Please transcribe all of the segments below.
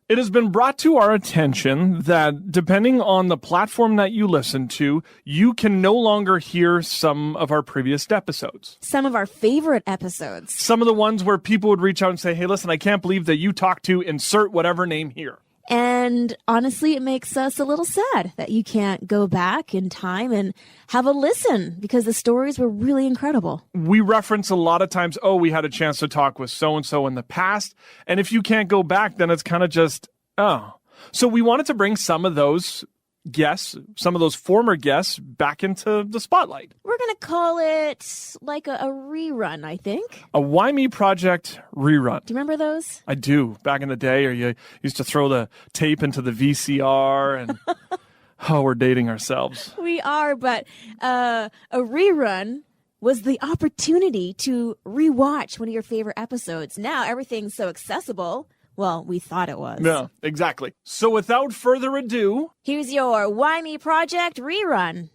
It has been brought to our attention that depending on the platform that you listen to, you can no longer hear some of our previous episodes. Some of our favorite episodes. Some of the ones where people would reach out and say, hey, listen, I can't believe that you talked to insert whatever name here. And honestly, it makes us a little sad that you can't go back in time and have a listen because the stories were really incredible. We reference a lot of times, we had a chance to talk with so-and-so in the past. And if you can't go back, then it's kind of just, So we wanted to bring some of those guests, some of those former guests back into the spotlight. We're going to call it like a rerun, I think. A Why Me Project rerun. Do you remember those? I do. Back in the day, or you used to throw the tape into the VCR and, we're dating ourselves. We are, but a rerun was the opportunity to rewatch one of your favorite episodes. Now everything's so accessible. Well, we thought it was. Yeah, exactly. So without further ado, here's your Why Me Project rerun.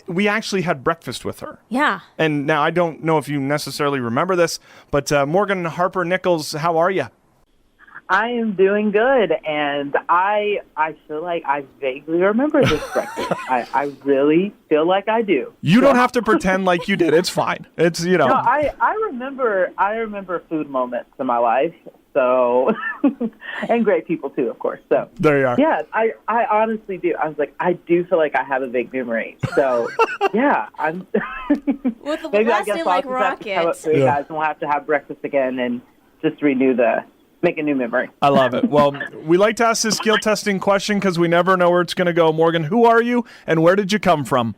We actually had breakfast with her. Yeah. And now I don't know if you necessarily remember this, but Morgan, Harper, Nichols, how are you? I am doing good, and I feel like I vaguely remember this breakfast. I really feel like I do. You don't have to pretend like you did. It's fine. It's, No, I remember food moments in my life, so, and great people too, of course. So there you are. Yeah, I honestly do. I was like, I do feel like I have a vague memory. So, yeah, I'm. With the maybe last I guess name I'll like just have to come up rockets. to you guys, and we'll have to have breakfast again and just make a new memory. I love it. Well, we like to ask this skill testing question because we never know where it's going to go. Morgan, who are you and where did you come from?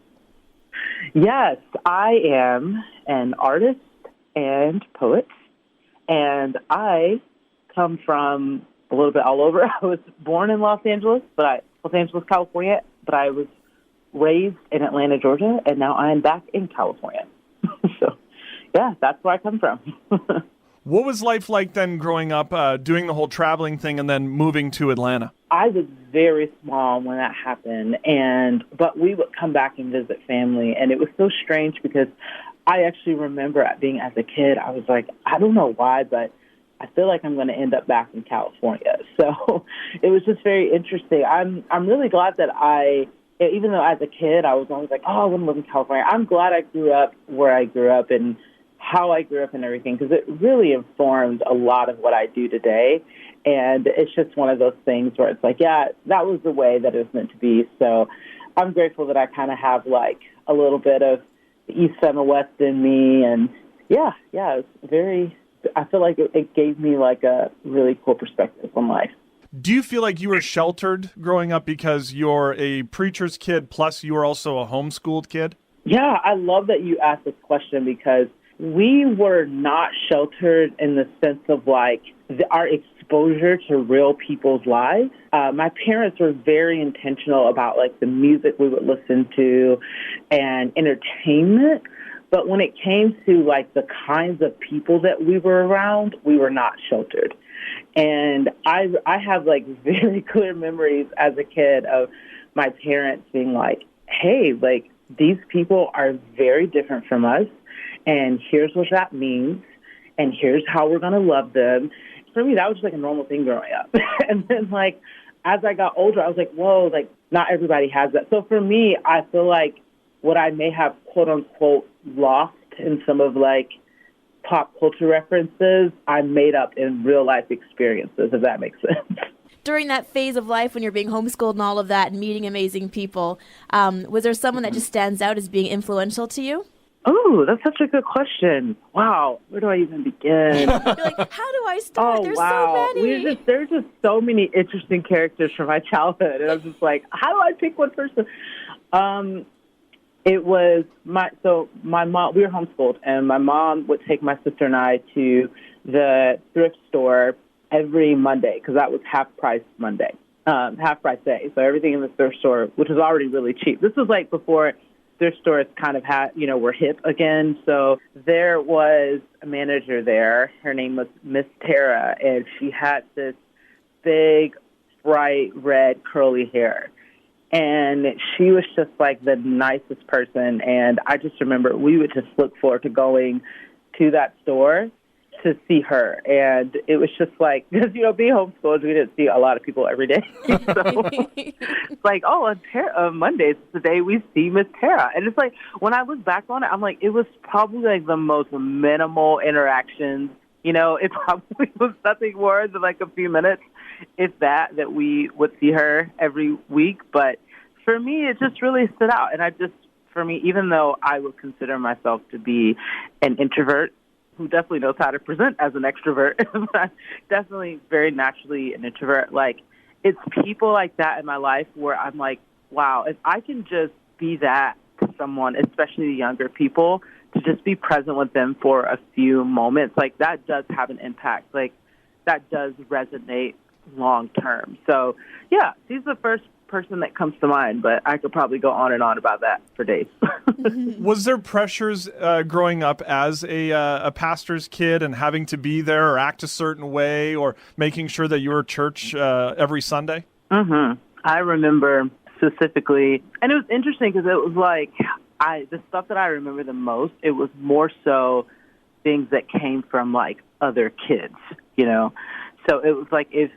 Yes, I am an artist and poet, and I come from a little bit all over. I was born in Los Angeles, California, but I was raised in Atlanta, Georgia, and now I am back in California. So, yeah, that's where I come from. What was life like then growing up, doing the whole traveling thing and then moving to Atlanta? I was very small when that happened, but we would come back and visit family, and it was so strange because I actually remember being as a kid, I was like, I don't know why, but I feel like I'm going to end up back in California. So it was just very interesting. I'm really glad that even though as a kid I was always like, I want to live in California, I'm glad I grew up where I grew up and how I grew up and everything, because it really informed a lot of what I do today. And it's just one of those things where it's like, yeah, that was the way that it was meant to be. So I'm grateful that I kind of have like a little bit of the East and the West in me. And it's I feel like it gave me like a really cool perspective on life. Do you feel like you were sheltered growing up because you're a preacher's kid, plus you were also a homeschooled kid? Yeah, I love that you asked this question because we were not sheltered in the sense of like our exposure to real people's lives. My parents were very intentional about like the music we would listen to and entertainment. But when it came to like the kinds of people that we were around, we were not sheltered. And I have like very clear memories as a kid of my parents being like, hey, like these people are very different from us. And here's what that means, and here's how we're going to love them. For me, that was just like a normal thing growing up. And then, like, as I got older, I was like, whoa, like, not everybody has that. So for me, I feel like what I may have, quote unquote, lost in some of, like, pop culture references, I made up in real life experiences, if that makes sense. During that phase of life when you're being homeschooled and all of that and meeting amazing people, was there someone that just stands out as being influential to you? Oh, that's such a good question. Wow. Where do I even begin? You're like, how do I start? There's so many. There's just so many interesting characters from my childhood. And I'm just like, how do I pick one person? It was my mom, we were homeschooled, and my mom would take my sister and I to the thrift store every Monday because that was half price Monday, half price day. So everything in the thrift store, which was already really cheap. This was like before thrift stores kind of were hip again. So there was a manager there. Her name was Miss Tara, and she had this big, bright red curly hair. And she was just like the nicest person. And I just remember we would just look forward to going to that store to see her. And it was just like, because, being homeschooled, we didn't see a lot of people every day. So it's like, on Mondays, it's the day we see Miss Tara. And it's like, when I look back on it, I'm like, it was probably like the most minimal interactions. It probably was nothing more than like a few minutes, if that we would see her every week. But for me, it just really stood out. And for me, even though I would consider myself to be an introvert who definitely knows how to present as an extrovert, but definitely very naturally an introvert, like, it's people like that in my life where I'm like, wow, if I can just be that to someone, especially the younger people, to just be present with them for a few moments, like, that does have an impact. Like, that does resonate long term. So, yeah, she's the first person that comes to mind, but I could probably go on and on about that for days. Was there pressures growing up as a pastor's kid and having to be there or act a certain way or making sure that you were at church every Sunday? Mm-hmm. I remember specifically, and it was interesting because it was like, the stuff that I remember the most, it was more so things that came from like other kids, So it was like if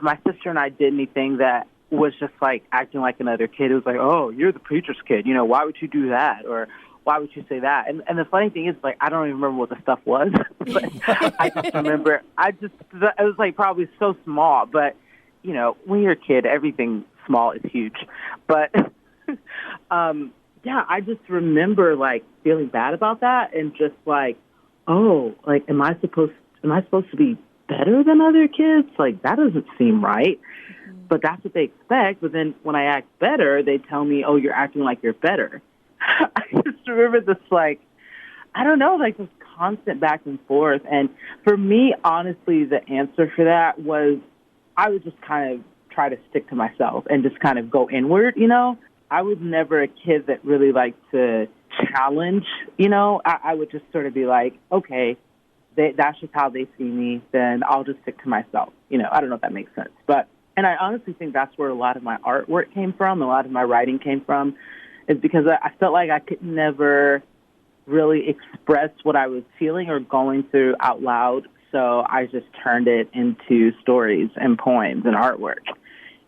my sister and I did anything that was just like acting like another kid, it was like, oh, you're the preacher's kid, why would you do that? Or why would you say that? And the funny thing is, like, I don't even remember what the stuff was, but I just remember, it was like probably so small, but when you're a kid, everything small is huge. But yeah, I just remember like feeling bad about that and just like, oh, like, am I supposed to be better than other kids? Like, that doesn't seem right. Mm-hmm. But that's what they expect. But then when I act better, they tell me, oh, you're acting like you're better. I just remember this, like, I don't know, like this constant back and forth. And for me, honestly, the answer for that was I would just kind of try to stick to myself and just kind of go inward, I was never a kid that really liked to challenge, I would just sort of be like, okay, that's just how they see me, then I'll just stick to myself. I don't know if that makes sense. And I honestly think that's where a lot of my artwork came from, a lot of my writing came from, is because I felt like I could never really express what I was feeling or going through out loud. So I just turned it into stories and poems and artwork.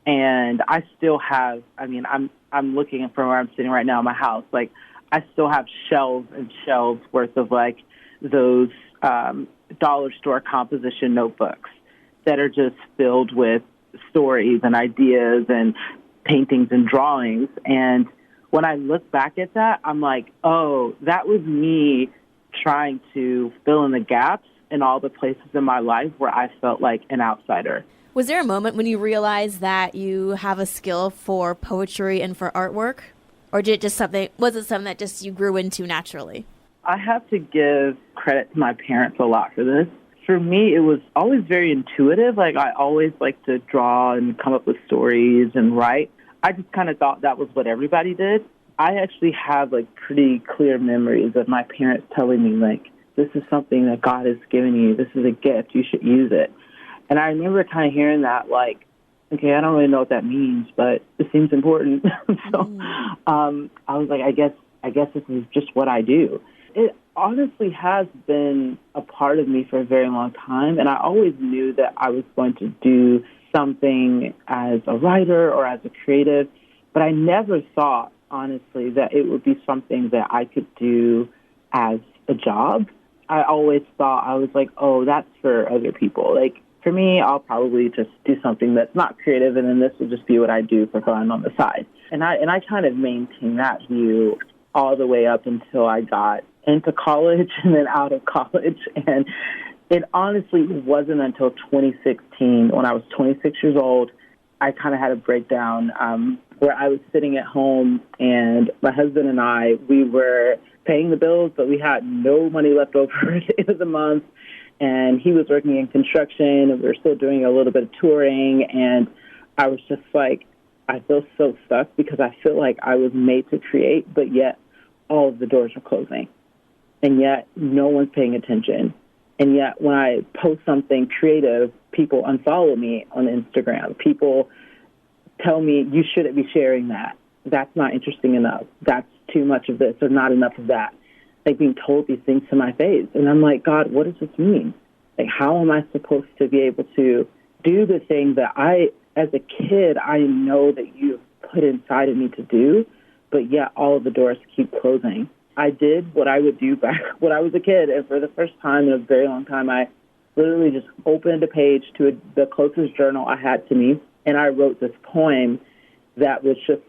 And I still have, I'm looking from where I'm sitting right now in my house, like, I still have shelves and shelves worth of, like, those dollar store composition notebooks that are just filled with stories and ideas and paintings and drawings. And when I look back at that, I'm like, oh, that was me trying to fill in the gaps in all the places in my life where I felt like an outsider. Was there a moment when you realized that you have a skill for poetry and for artwork? Or was it something that just you grew into naturally? I have to give credit to my parents a lot for this. For me, it was always very intuitive. Like, I always liked to draw and come up with stories and write. I just kind of thought that was what everybody did. I actually have, like, pretty clear memories of my parents telling me, like, this is something that God has given you. This is a gift. You should use it. And I remember kind of hearing that, like, okay, I don't really know what that means, but it seems important. So I was like, I guess this is just what I do. It honestly has been a part of me for a very long time, and I always knew that I was going to do something as a writer or as a creative, but I never thought, honestly, that it would be something that I could do as a job. I always thought, I was like, oh, that's for other people. Like, for me, I'll probably just do something that's not creative, and then this will just be what I do for fun on the side. And I kind of maintained that view all the way up until I got into college and then out of college. And it honestly wasn't until 2016, when I was 26 years old, I kind of had a breakdown where I was sitting at home, and my husband and I, we were paying the bills, but we had no money left over at the end of the month. And he was working in construction, and we were still doing a little bit of touring. And I was just like, I feel so stuck because I feel like I was made to create, but yet all of the doors are closing. And yet no one's paying attention. And yet when I post something creative, people unfollow me on Instagram. People tell me, you shouldn't be sharing that. That's not interesting enough. That's too much of this or not enough of that. Like, being told these things to my face. And I'm like, God, what does this mean? Like, how am I supposed to be able to do the thing that as a kid, I know that you've put inside of me to do, but yet all of the doors keep closing. I did what I would do back when I was a kid, and for the first time in a very long time, I literally just opened a page to the closest journal I had to me, and I wrote this poem that was just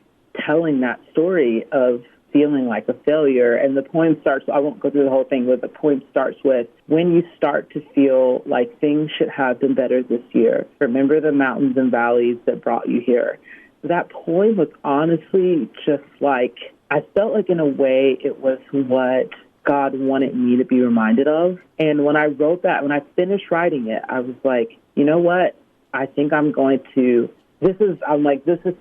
telling that story of feeling like a failure. And the poem starts, I won't go through the whole thing, but the poem starts with, when you start to feel like things should have been better this year, remember the mountains and valleys that brought you here. That poem was honestly just like, I felt like in a way it was what God wanted me to be reminded of. And when I wrote that, when I finished writing it, I was like, you know what? I think I'm going to, this is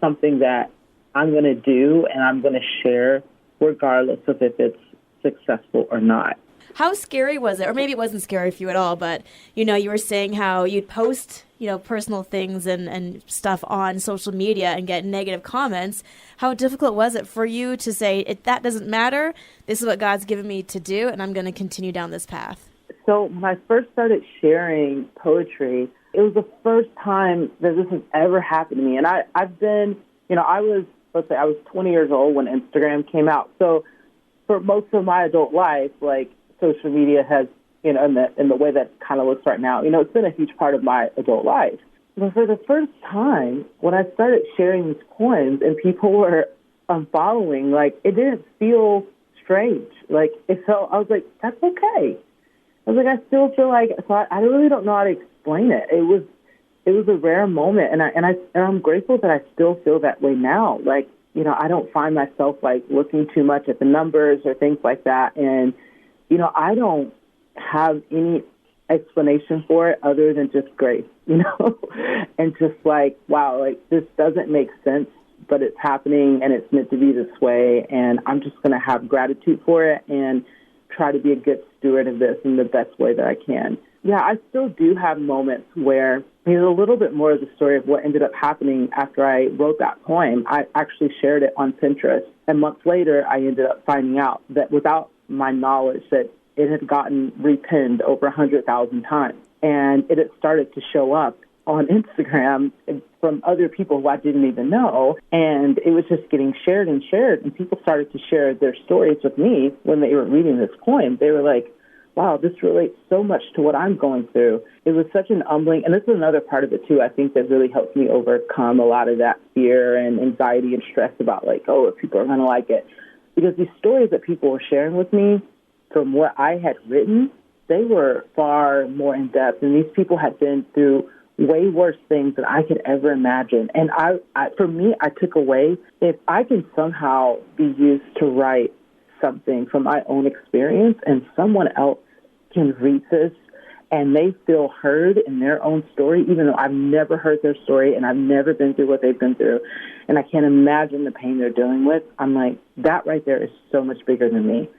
something that I'm going to do, and I'm going to share regardless of if it's successful or not. How scary was it? Or maybe it wasn't scary for you at all, but, you were saying how you'd post, personal things and stuff on social media and get negative comments. How difficult was it for you to say, that doesn't matter, this is what God's given me to do, and I'm going to continue down this path? So when I first started sharing poetry, it was the first time that this has ever happened to me. And I've been, I was 20 years old when Instagram came out. So for most of my adult life, like, social media has, in the way that it kind of looks right now, it's been a huge part of my adult life. But for the first time, when I started sharing these poems and people were unfollowing, like, it didn't feel strange. Like, it felt, I was like, that's okay. I was like, I still feel like, so I really don't know how to explain it. It was a rare moment, and I'm grateful that I still feel that way now. Like, I don't find myself like looking too much at the numbers or things like that, and I don't have any explanation for it other than just grace, and just like, wow, like, this doesn't make sense, but it's happening and it's meant to be this way, and I'm just going to have gratitude for it and try to be a good steward of this in the best way that I can. Yeah, I still do have moments where there's a little bit more of the story of what ended up happening after I wrote that poem. I actually shared it on Pinterest, and months later, I ended up finding out that without my knowledge that it had gotten repinned over 100,000 times, and it had started to show up on Instagram from other people who I didn't even know, and it was just getting shared and shared, and people started to share their stories with me when they were reading this poem. They were like, wow, this relates so much to what I'm going through. It was such an humbling, and this is another part of it too, I think, that really helped me overcome a lot of that fear and anxiety and stress about like, oh, if people are going to like it. Because these stories that people were sharing with me from what I had written, they were far more in depth, and these people had been through way worse things than I could ever imagine. And for me, I took away, if I can somehow be used to write something from my own experience and someone else can read this and they feel heard in their own story, even though I've never heard their story and I've never been through what they've been through, and I can't imagine the pain they're dealing with, I'm like, that right there is so much bigger than me.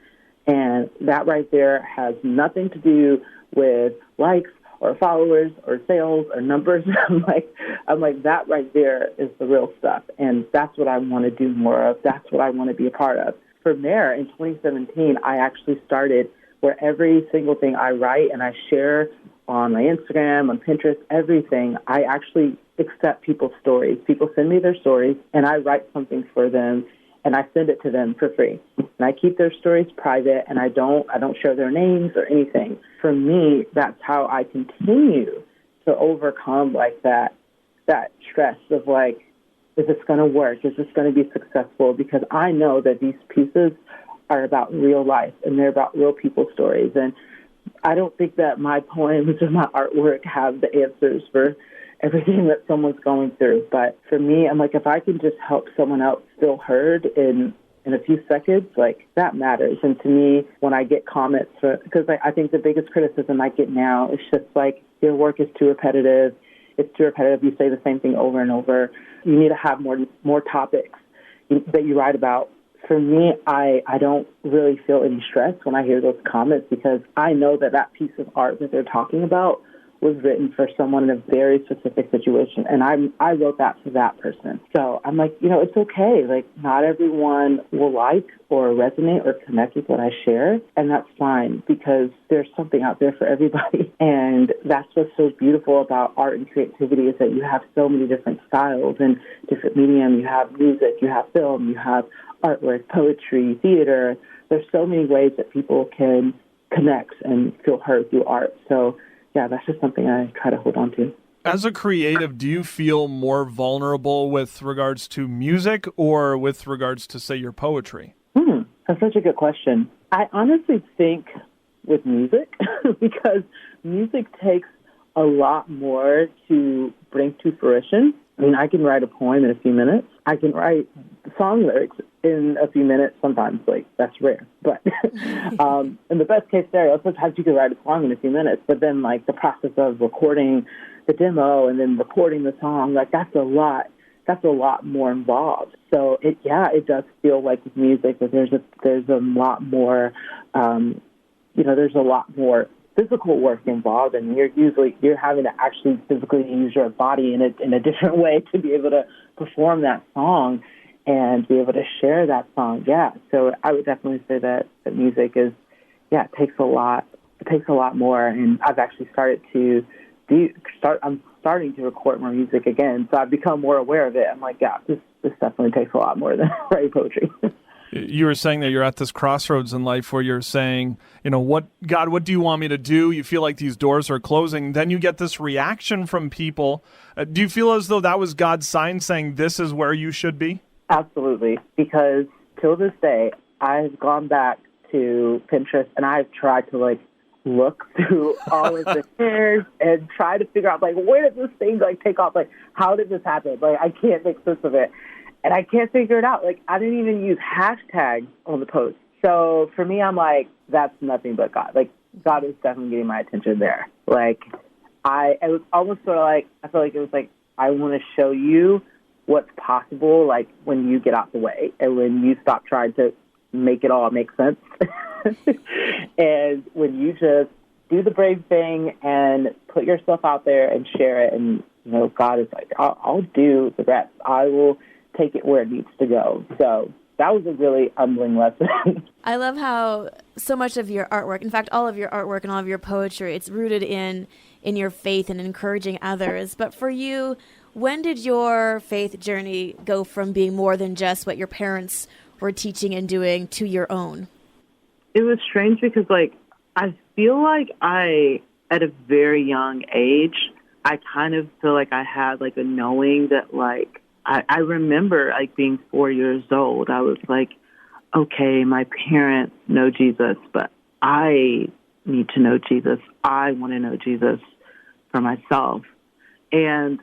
And that right there has nothing to do with likes or followers or sales or numbers. I'm like, that right there is the real stuff. And that's what I want to do more of. That's what I want to be a part of. From there, in 2017, I actually started where every single thing I write and I share on my Instagram, on Pinterest, everything, I actually accept people's stories. People send me their stories, and I write something for them, and I send it to them for free. And I keep their stories private, and I don't share their names or anything. For me, that's how I continue to overcome like that stress of like, is this going to work? Is this going to be successful? Because I know that these pieces are about real life, and they're about real people's stories. And I don't think that my poems or my artwork have the answers for everything that someone's going through. But for me, I'm like, if I can just help someone else feel heard in a few seconds, like, that matters. And to me, when I get comments, because I think the biggest criticism I get now is just like, your work is too repetitive. It's too repetitive. You say the same thing over and over. You need to have more topics that you write about. For me, I don't really feel any stress when I hear those comments, because I know that piece of art that they're talking about was written for someone in a very specific situation, and I wrote that for that person. So I'm like, it's okay. Like, not everyone will like or resonate or connect with what I share, and that's fine because there's something out there for everybody. And that's what's so beautiful about art and creativity is that you have so many different styles and different medium. You have music, you have film, you have artwork, poetry, theater. There's so many ways that people can connect and feel heard through art. So yeah, that's just something I try to hold on to. As a creative, do you feel more vulnerable with regards to music or with regards to, say, your poetry? That's such a good question. I honestly think with music, because music takes a lot more to bring to fruition. I mean, I can write a poem in a few minutes. I can write song lyrics in a few minutes. Sometimes, that's rare. But in the best case scenario, sometimes you can write a song in a few minutes. But then, the process of recording the demo and then recording the song, that's a lot. That's a lot more involved. So it does feel like with music that there's a lot more, there's a lot more physical work involved, and you're having to actually physically use your body in a different way to be able to perform that song and be able to share that song. Yeah. So I would definitely say that music is, it takes a lot. It takes a lot more, and I've actually I'm starting to record more music again, so I've become more aware of it. I'm like, this definitely takes a lot more than writing poetry. You were saying that you're at this crossroads in life where you're saying, what do you want me to do? You feel like these doors are closing. Then you get this reaction from people. Do you feel as though that was God's sign saying this is where you should be? Absolutely, because till this day, I've gone back to Pinterest and I've tried to look through all of the shares and try to figure out where did this thing take off? How did this happen? I can't make sense of it. And I can't figure it out. I didn't even use hashtags on the post. So for me, I'm like, that's nothing but God. God is definitely getting my attention there. It was almost sort of I feel like it was I want to show you what's possible, when you get out the way and when you stop trying to make it all make sense. And when you just do the brave thing and put yourself out there and share it, and, God is I'll do the rest. I will take it where it needs to go. So that was a really humbling lesson. I love how so much of your artwork, in fact, all of your artwork and all of your poetry, it's rooted in your faith and encouraging others. But for you, when did your faith journey go from being more than just what your parents were teaching and doing to your own? It was strange because, I feel like at a very young age, I kind of feel like I had, a knowing that, I remember, being 4 years old. I was like, okay, my parents know Jesus, but I need to know Jesus. I want to know Jesus for myself. And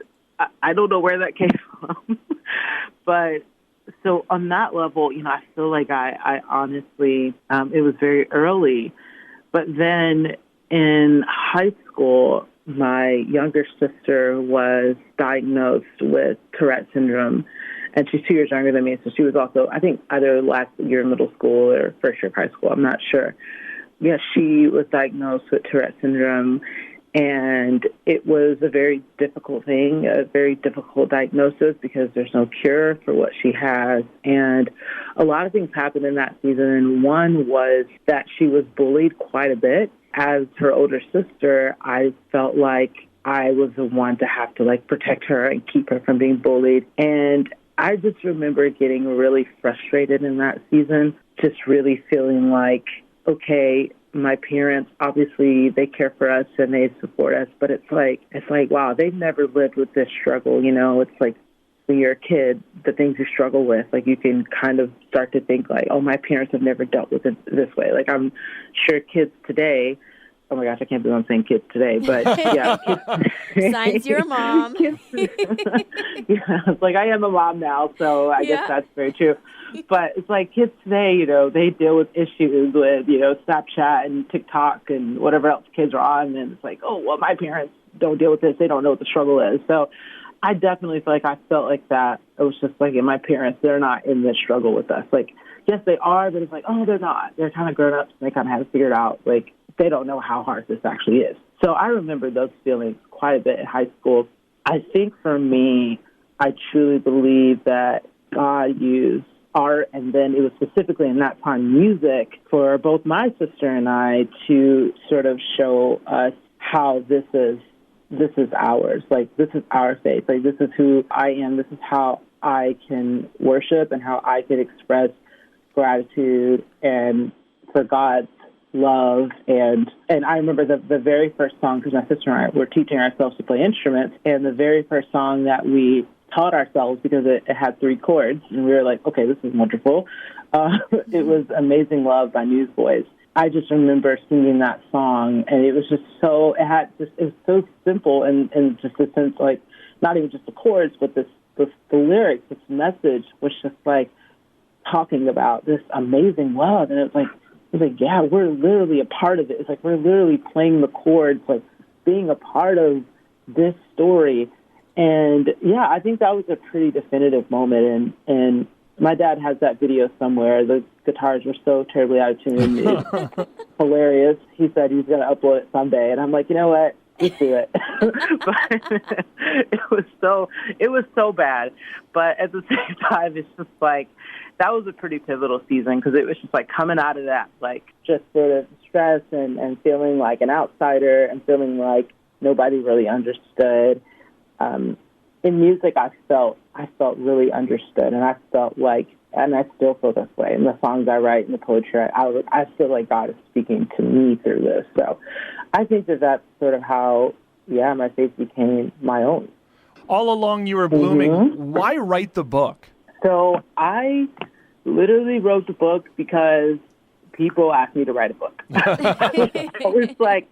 I don't know where that came from. But so on that level, I feel like I honestly, it was very early. But then in high school, my younger sister was diagnosed with Tourette syndrome, and she's 2 years younger than me, so she was also, I think, either last year in middle school or first year of high school. I'm not sure. Yeah, she was diagnosed with Tourette syndrome, and it was a very difficult thing, a very difficult diagnosis because there's no cure for what she has. And a lot of things happened in that season, and one was that she was bullied quite a bit. As her older sister, I felt like I was the one to have to protect her and keep her from being bullied. And I just remember getting really frustrated in that season, just really feeling like, okay, my parents, obviously they care for us and they support us, but it's like, wow, they've never lived with this struggle. It's like when you're a kid, the things you struggle with, you can kind of start to think oh, my parents have never dealt with it this way. I'm sure kids today, oh my gosh, I can't believe I'm saying kids today, but yeah. Kids, Signs you're a mom. Yeah, it's I am a mom now, so I guess that's very true. But it's kids today, they deal with issues with, Snapchat and TikTok and whatever else kids are on. And it's oh, well, my parents don't deal with this. They don't know what the struggle is. So I definitely feel I felt like that. It was just my parents, they're not in this struggle with us. Yes, they are, but it's oh, they're not. They're kind of grown ups and they kind of have it figured out. they don't know how hard this actually is. So I remember those feelings quite a bit in high school. I think for me, I truly believe that God used art, and then it was specifically in that time music, for both my sister and I to sort of show us how this is ours. Like, this is our faith. Like, this is who I am. This is how I can worship and how I can express gratitude and for God's love. And I remember the very first song, because my sister and I were teaching ourselves to play instruments, and the very first song that we taught ourselves, because it had 3 chords, and we were like, okay, this is wonderful. It was Amazing Love by Newsboys. I just remember singing that song, and it was just so, it was so simple, and just a sense, like, not even just the chords, but the lyrics, this message was just like talking about this amazing love. And it was like, yeah, we're literally a part of it. It's like, we're literally playing the chords, like being a part of this story. And yeah, I think that was a pretty definitive moment. And my dad has that video somewhere. The guitars were so terribly out of tune. It's hilarious. He said he's going to upload it someday. And I'm like, you know what? Just do it. But it was so bad. But at the same time, it's just like, that was a pretty pivotal season, because it was just like coming out of that, like just sort of stress and feeling like an outsider and feeling like nobody really understood. In music, I felt really understood, and I felt like, and I still feel this way in the songs I write and the poetry. I feel like God is speaking to me through this. So I think that that's sort of how, my faith became my own. All along you were blooming. Mm-hmm. Why write the book? So I literally wrote the book because people asked me to write a book. I was like,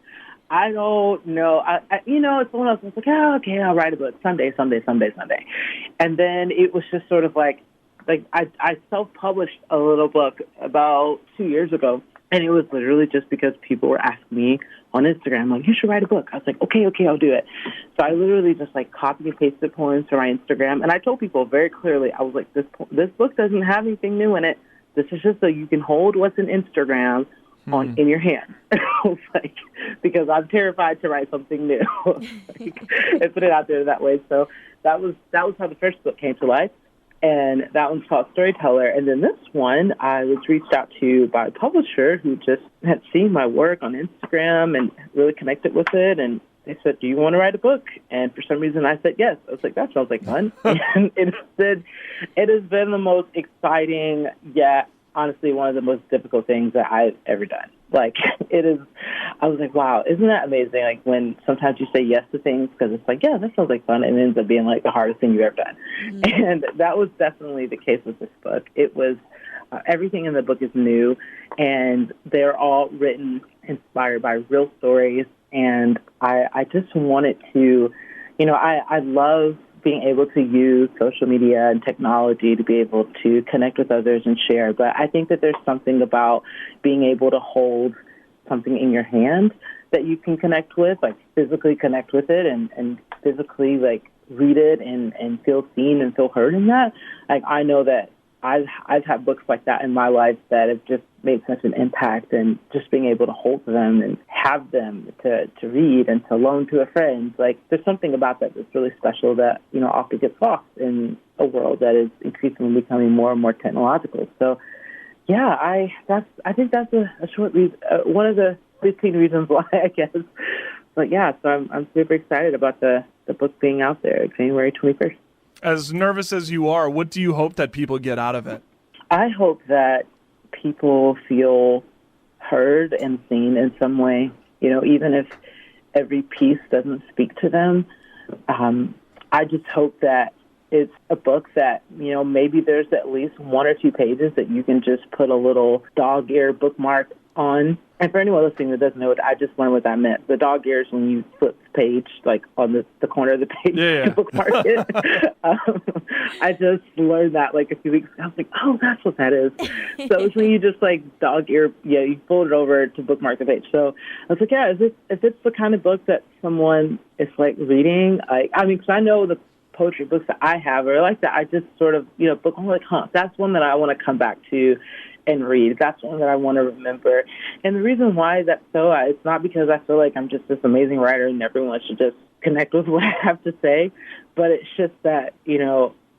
I don't know. It's one of those, it's like, oh, okay, I'll write a book someday. And then it was just sort of like I self-published a little book about 2 years ago. And it was literally just because people were asking me on Instagram, like, you should write a book. I was like, okay, I'll do it. So I literally just like copy and pasted poems from my Instagram. And I told people very clearly, I was like, this book doesn't have anything new in it. This is just so you can hold what's in Instagram in your hand. I was like, because I'm terrified to write something new and put it out there that way. So that was how the first book came to life. And that one's called Storyteller. And then this one, I was reached out to by a publisher who just had seen my work on Instagram and really connected with it. And they said, do you want to write a book? And for some reason, I said yes. I was like, that sounds like fun. And it has been the most exciting, yet honestly one of the most difficult things that I've ever done. Like, it is, I was like, wow, isn't that amazing? Like, when sometimes you say yes to things because it's like, yeah, that sounds like fun, and it ends up being like the hardest thing you've ever done. Mm-hmm. And that was definitely the case with this book. It was, everything in the book is new, and they're all written, inspired by real stories. And I just wanted to, I love being able to use social media and technology to be able to connect with others and share. But I think that there's something about being able to hold something in your hand that you can connect with, like physically connect with it and physically like read it and feel seen and feel heard in that. Like, I know that I've had books like that in my life that have just made such an impact, and just being able to hold them and have them to read and to loan to a friend. Like, there's something about that that's really special that, often gets lost in a world that is increasingly becoming more and more technological. So, yeah, I think that's a short reason, one of the 15 reasons why, I guess. But yeah, so I'm super excited about the book being out there January 21st. As nervous as you are, what do you hope that people get out of it? I hope that people feel heard and seen in some way, even if every piece doesn't speak to them. I just hope that it's a book that, maybe there's at least 1 or 2 pages that you can just put a little dog ear bookmark on. And for anyone listening that doesn't know it, I just learned what that meant. The dog ears, when you flip the page, like on the corner of the page, you bookmark it. I just learned that like a few weeks ago. I was like, oh, that's what that is. So it's when you just like dog ear, you fold it over to bookmark the page. So I was like, yeah, if it's the kind of book that someone is like reading, because I know the poetry books that I have are like that. I just sort of, book, I'm like, that's one that I want to come back to and read. That's one that I want to remember. And the reason why that's so, it's not because I feel like I'm just this amazing writer and everyone should just connect with what I have to say, but it's just that,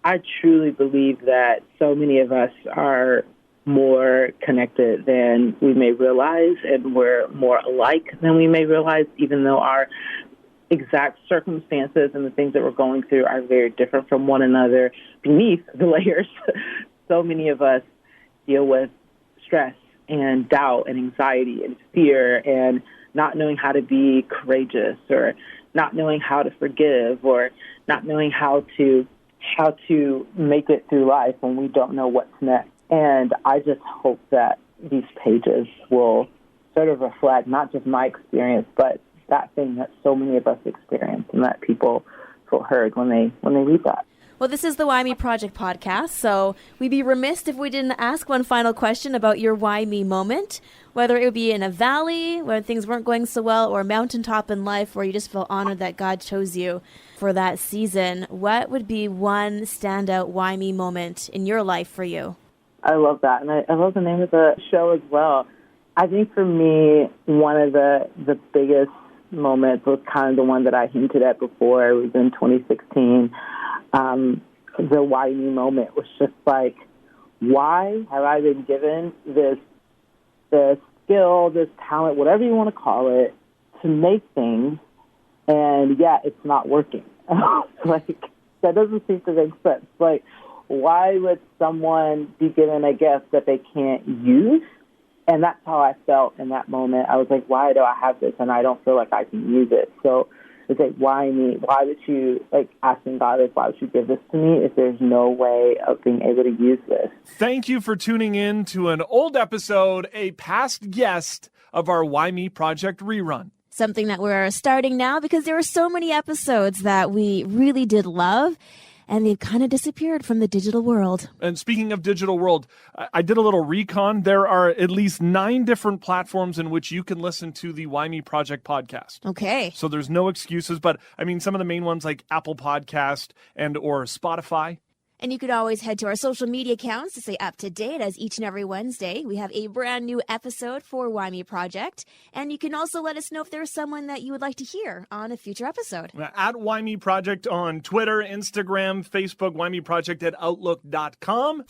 I truly believe that so many of us are more connected than we may realize, and we're more alike than we may realize, even though our exact circumstances and the things that we're going through are very different from one another beneath the layers. So many of us deal with stress and doubt and anxiety and fear and not knowing how to be courageous, or not knowing how to forgive, or not knowing how to make it through life when we don't know what's next. And I just hope that these pages will sort of reflect not just my experience, but that thing that so many of us experience, and that people feel heard when they read that. Well, this is the Why Me Project podcast, so we'd be remiss if we didn't ask one final question about your Why Me moment, whether it would be in a valley where things weren't going so well, or a mountaintop in life where you just feel honored that God chose you for that season. What would be one standout Why Me moment in your life for you? I love that, and I love the name of the show as well. I think for me, one of the biggest moments was kind of the one that I hinted at before. It was in 2016. The Why Me moment was just like, why have I been given this skill, this talent, whatever you want to call it, to make things, and yet it's not working? Like, that doesn't seem to make sense. Like, why would someone be given a gift that they can't use? And that's how I felt in that moment. I was like, why do I have this and I don't feel like I can use it? So it's like, why me? Why would you, asking God, why would you give this to me if there's no way of being able to use this? Thank you for tuning in to an old episode, a past guest of our Why Me Project rerun. Something that we're starting now because there were so many episodes that we really did love, and they've kind of disappeared from the digital world. And speaking of digital world, I did a little recon. There are at least 9 different platforms in which you can listen to the Why Me Project podcast. Okay. So there's no excuses, but I mean, some of the main ones like Apple Podcast and or Spotify. And you could always head to our social media accounts to stay up to date, as each and every Wednesday we have a brand new episode for Why Me Project. And you can also let us know if there's someone that you would like to hear on a future episode. At Why Me Project on Twitter, Instagram, Facebook, Why Me Project at Outlook.com.